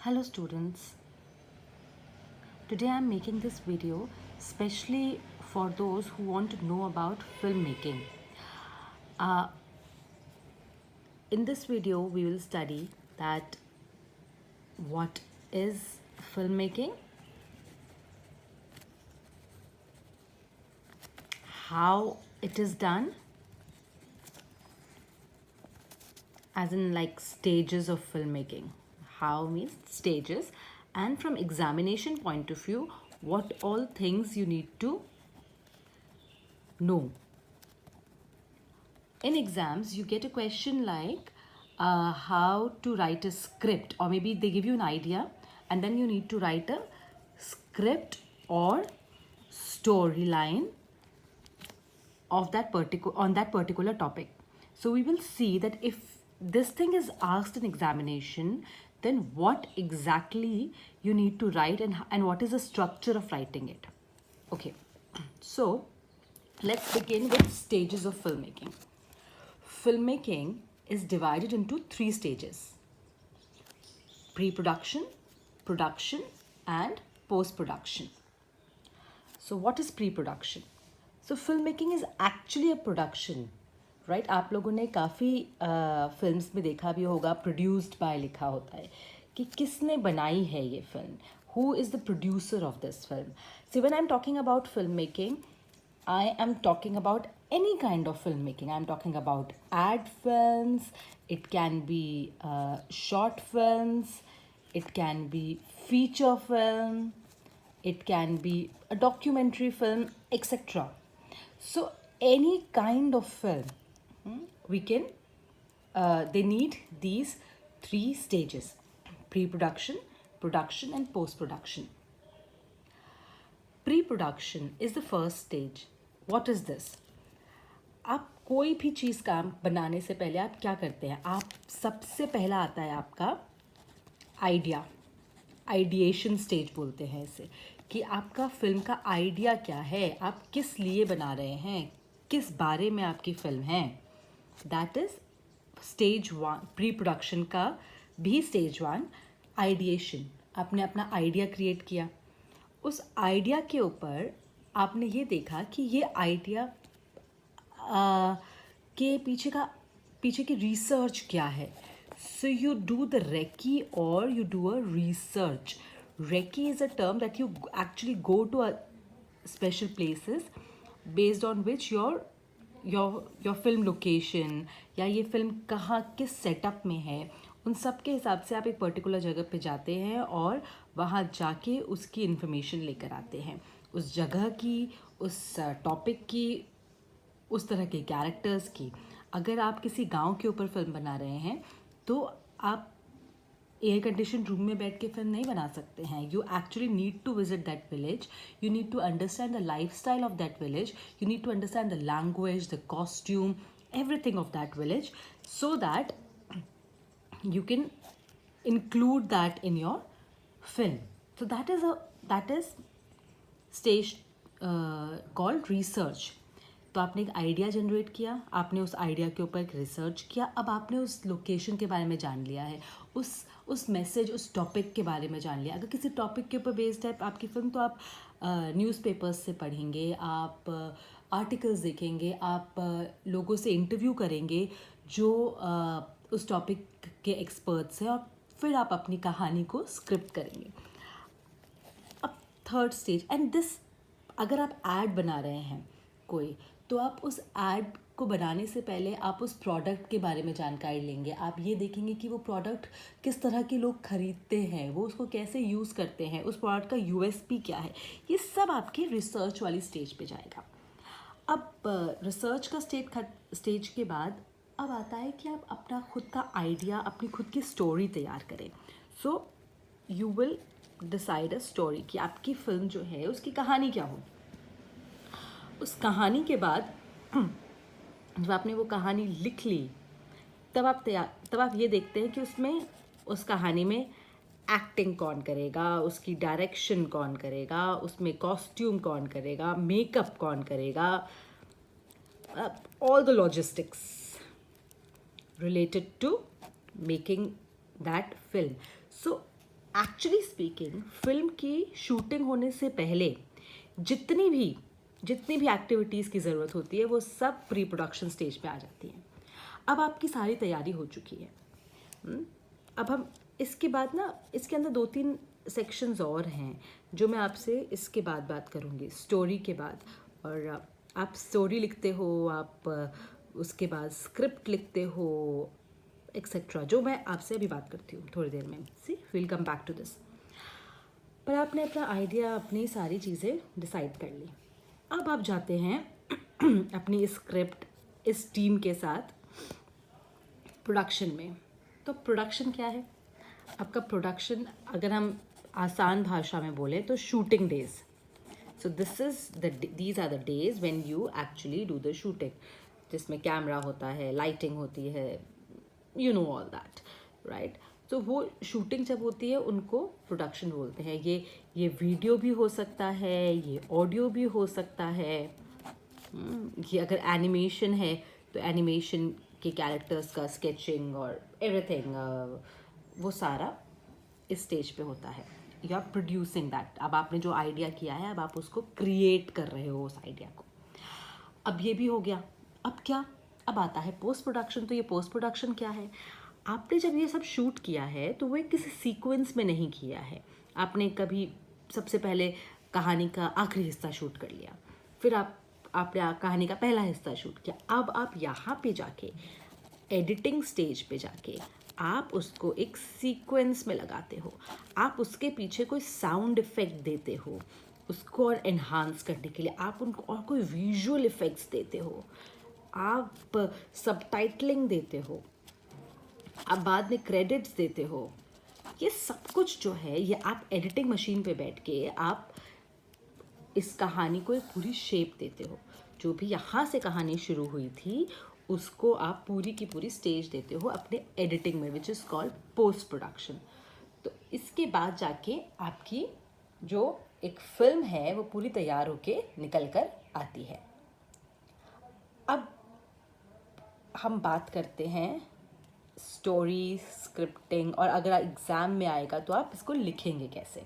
Hello students, today I am making this video especially for those who want to know about filmmaking. Uh, in this video we will study that what is filmmaking, how it is done, as in like stages of filmmaking. How means stages, and from examination point of view, what all things you need to know. In exams, you get a question like how to write a script, or maybe they give you an idea and then you need to write a script or storyline of that particular topic. So we will see that if this thing is asked in examination, then what exactly you need to write and what is the structure of writing it. Okay, so let's begin with stages of filmmaking. Filmmaking is divided into 3 stages: pre-production, production, and post-production. So what is pre-production? So filmmaking is actually a production, right? आप लोगों ने काफ़ी films में देखा भी होगा produced by लिखा होता है कि किसने बनाई है ये film, who is the producer of this film. See, when I'm talking about filmmaking, I am talking about any kind of filmmaking. I'm talking about ad films, it can be short films, it can be feature film, it can be a documentary film, etc. So any kind of film, we can they need these 3 stages: pre-production, production, and post-production. Pre-production is the first stage. What is this? आप कोई भी चीज़ काम बनाने से पहले आप क्या करते हैं? आप सबसे पहला आता है आपका आइडिया, आइडिएशन स्टेज बोलते हैं इसे, कि आपका फिल्म का आइडिया क्या है, आप किस लिए बना रहे हैं, किस बारे में आपकी फिल्म है. That is stage 1. Pre production का भी स्टेज 1 आइडिएशन. आपने अपना आइडिया क्रिएट किया, उस आइडिया के ऊपर आपने ये देखा कि ये आइडिया के पीछे की रिसर्च क्या है. So you do the recce or you do a research. Recce is a term that you actually go to a special places based on which your film location या ये फिल्म कहाँ किस setup में है, उन सब के हिसाब से आप एक पर्टिकुलर जगह पे जाते हैं और वहाँ जाके उसकी इन्फॉर्मेशन लेकर आते हैं, उस जगह की, उस टॉपिक की, उस तरह के कैरेक्टर्स की. अगर आप किसी गांव के ऊपर फिल्म बना रहे हैं तो आप एयर कंडीशन रूम में बैठ के फिल्म नहीं बना सकते हैं. You actually need to visit that village, you need to understand the life style of that village, you need to understand the language, the costume, everything of that village, so that you can include that in your film. So that is stage called research. तो आपने एक idea generate किया, आपने उस idea के ऊपर एक research किया, अब आपने उस लोकेशन के बारे में जान लिया है, उस मैसेज, उस टॉपिक के बारे में जान लिया. अगर किसी टॉपिक के ऊपर बेस्ड है आपकी फिल्म तो आप न्यूज़पेपर्स से पढ़ेंगे, आप आर्टिकल्स देखेंगे, आप लोगों से इंटरव्यू करेंगे जो उस टॉपिक के एक्सपर्ट्स हैं, और फिर आप अपनी कहानी को स्क्रिप्ट करेंगे. अब थर्ड स्टेज, एंड दिस, अगर आप ऐड बना रहे हैं कोई, तो आप उस ऐड को बनाने से पहले आप उस प्रोडक्ट के बारे में जानकारी लेंगे. आप ये देखेंगे कि वो प्रोडक्ट किस तरह के लोग खरीदते हैं, वो उसको कैसे यूज़ करते हैं, उस प्रोडक्ट का यूएसपी क्या है. ये सब आपके रिसर्च वाली स्टेज पे जाएगा. अब रिसर्च का स्टेज के बाद अब आता है कि आप अपना खुद का आइडिया, अपनी खुद की स्टोरी तैयार करें. So you will decide a story कि आपकी फिल्म जो है उसकी कहानी क्या हो. उस कहानी के बाद जब आपने वो कहानी लिख ली, तब आप ये देखते हैं कि उसमें, उस कहानी में एक्टिंग कौन करेगा, उसकी डायरेक्शन कौन करेगा, उसमें कॉस्ट्यूम कौन करेगा, मेकअप कौन करेगा, all the logistics related to making that film. So actually speaking film की शूटिंग होने से पहले जितनी भी एक्टिविटीज़ की ज़रूरत होती है वो सब प्री प्रोडक्शन स्टेज पे आ जाती हैं. अब आपकी सारी तैयारी हो चुकी है. अब हम इसके बाद ना, इसके अंदर 2-3 सेक्शंस और हैं जो मैं आपसे इसके बाद बात करूँगी, स्टोरी के बाद. और आप स्टोरी लिखते हो, आप उसके बाद स्क्रिप्ट लिखते हो, एक्सेट्रा, जो मैं आपसे अभी बात करती हूँ थोड़ी देर में. See, will come back to this. पर आपने अपना आइडिया, अपनी सारी चीज़ें डिसाइड कर ली. अब आप जाते हैं अपनी स्क्रिप्ट इस टीम के साथ प्रोडक्शन में. तो प्रोडक्शन क्या है आपका? प्रोडक्शन अगर हम आसान भाषा में बोले तो shooting days. So these are the days when you actually do the shooting, जिसमें कैमरा होता है, लाइटिंग होती है, you know all that, right. तो वो शूटिंग जब होती है उनको प्रोडक्शन बोलते हैं. ये वीडियो भी हो सकता है, ये ऑडियो भी हो सकता है. ये अगर एनिमेशन है तो एनिमेशन के कैरेक्टर्स का स्केचिंग और एवरीथिंग, वो सारा इस स्टेज पे होता है. You are producing that. अब आपने जो आइडिया किया है, अब आप उसको क्रिएट कर रहे हो उस आइडिया को. अब ये भी हो गया. अब क्या? अब आता है पोस्ट प्रोडक्शन. तो ये पोस्ट प्रोडक्शन क्या है? आपने जब ये सब शूट किया है तो वो किसी सीक्वेंस में नहीं किया है. आपने कभी सबसे पहले कहानी का आखिरी हिस्सा शूट कर लिया, फिर आपने कहानी का पहला हिस्सा शूट किया. अब आप यहाँ पे जाके एडिटिंग स्टेज पे जाके आप उसको एक सीक्वेंस में लगाते हो. आप उसके पीछे कोई साउंड इफेक्ट देते हो उसको और एनहांस करने के लिए. आप उनको और कोई विजुअल इफेक्ट्स देते हो. आप सबटाइटलिंग देते हो. आप बाद में क्रेडिट्स देते हो. ये सब कुछ जो है ये आप एडिटिंग मशीन पे बैठ के आप इस कहानी को एक पूरी शेप देते हो. जो भी यहाँ से कहानी शुरू हुई थी उसको आप पूरी की पूरी स्टेज देते हो अपने एडिटिंग में, which is called post production. तो इसके बाद जाके आपकी जो एक फिल्म है वो पूरी तैयार होके निकल कर आती है. अब हम बात करते हैं स्टोरी, स्क्रिप्टिंग, और अगर एग्ज़ाम में आएगा तो आप इसको लिखेंगे कैसे.